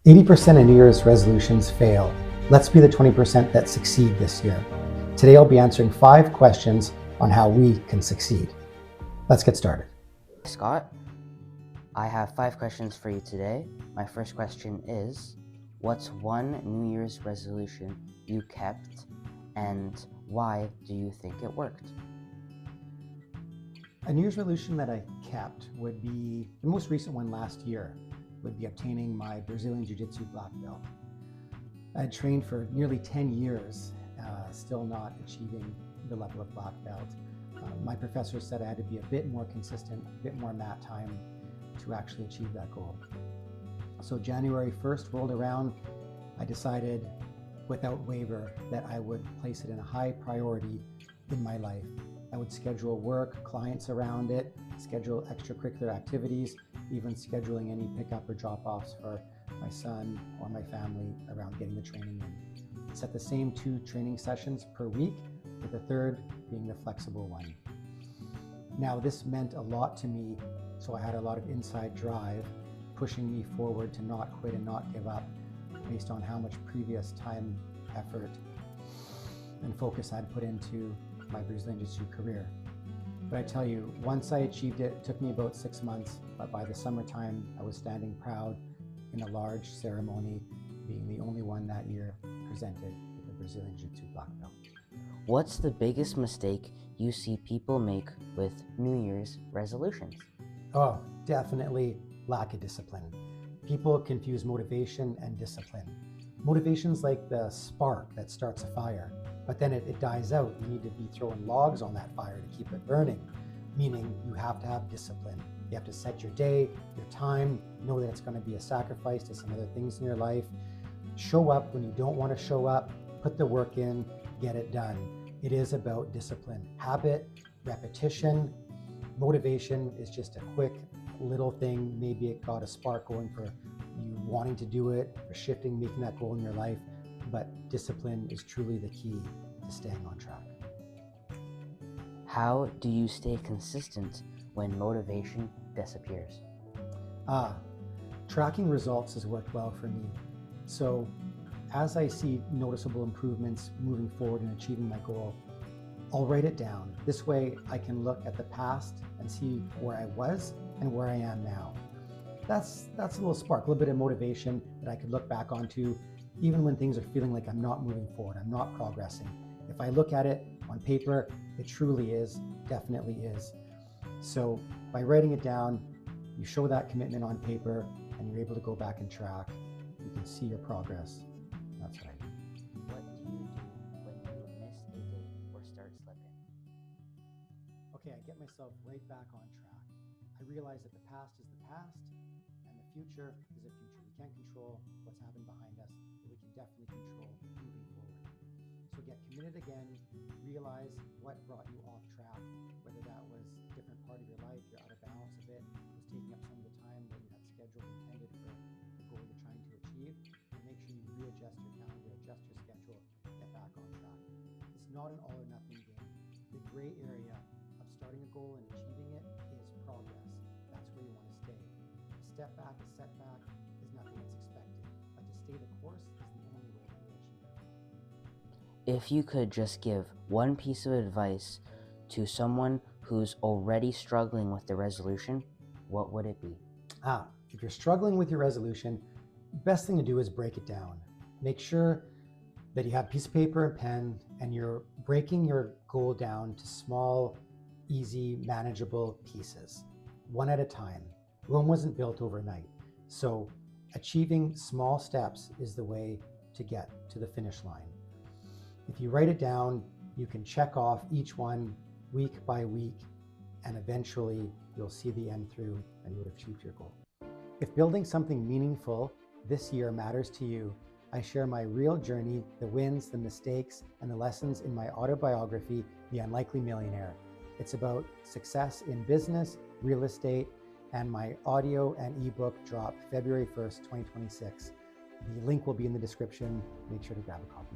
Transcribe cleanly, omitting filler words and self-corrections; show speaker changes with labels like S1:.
S1: 80% of New Year's resolutions fail. Let's be the 20% that succeed this year. Today I'll be answering 5 questions on how we can succeed. Let's get started.
S2: Scott, I have 5 questions for you today. My first question is, what's one New Year's resolution you kept and why do you think it worked?
S1: A New Year's resolution that I kept would be, the most recent one last year, would be obtaining my Brazilian Jiu-Jitsu black belt. I had trained for nearly 10 years, still not achieving the level of black belt. My professor said I had to be a bit more consistent, a bit more mat time to actually achieve that goal. So January 1st rolled around, I decided without waver that I would place it in a high priority in my life. I would schedule work, clients around it, schedule extracurricular activities, even scheduling any pickup or drop-offs for my son or my family around getting the training in. Set the same 2 training sessions per week, with the third being the flexible one. Now this meant a lot to me, so I had a lot of inside drive pushing me forward to not quit and not give up based on how much previous time, effort, and focus I'd put into my Brazilian Jiu-Jitsu career. But I tell you, once I achieved it, it took me about 6 months, but by the summertime, I was standing proud in a large ceremony, being the only one that year presented with the Brazilian Jiu-Jitsu black belt.
S2: What's the biggest mistake you see people make with New Year's resolutions?
S1: Oh, definitely lack of discipline. People confuse motivation and discipline. Motivation's like the spark that starts a fire, but then it dies out. You need to be throwing logs on that fire to keep it burning, meaning you have to have discipline. You have to set your day, your time, know that it's going to be a sacrifice to some other things in your life. Show up when you don't want to show up, put the work in, get it done. It is about discipline, habit, repetition. Motivation is just a quick little thing. Maybe it got a spark going for you wanting to do it, or shifting, making that goal in your life. But discipline is truly the key to staying on track.
S2: How do you stay consistent when motivation disappears?
S1: Tracking results has worked well for me. So as I see noticeable improvements moving forward and achieving my goal, I'll write it down. This way I can look at the past and see where I was and where I am now. That's a little spark, a little bit of motivation that I could look back onto even when things are feeling like I'm not moving forward, I'm not progressing. If I look at it on paper, it truly is, definitely is. So by writing it down, you show that commitment on paper and you're able to go back and track. You can see your progress. That's right.
S2: What do you do when you miss a date or start slipping?
S1: Okay, I get myself right back on track. I realize that the past is the past and the future is the future. We can't control what's happened behind us, but we can definitely control moving forward. So get committed again, realize what brought you off track, whether that was a different part of your life, you're out of balance a bit, was taking up some of the time that you had scheduled intended for the goal you're trying to achieve, and make sure you readjust your calendar, adjust your schedule, get back on track. It's not an all or nothing game. The gray area of starting a goal and achieving it is progress. That's where you want to stay. A step back, a setback is nothing that's expected, but to stay the course is the only way that you'll achieve it.
S2: If you could just give one piece of advice to someone who's already struggling with the resolution, what would it be?
S1: If you're struggling with your resolution, best thing to do is break it down. Make sure that you have a piece of paper and pen and you're breaking your goal down to small, easy, manageable pieces, one at a time. Rome wasn't built overnight. So achieving small steps is the way to get to the finish line. If you write it down, you can check off each one week by week, and eventually you'll see the end through and you would have achieved your goal. If building something meaningful this year matters to you, I share my real journey, the wins, the mistakes, and the lessons in my autobiography, The Unlikely Millionaire. It's about success in business, real estate, and my audio and ebook drop February 1st, 2026. The link will be in the description. Make sure to grab a copy.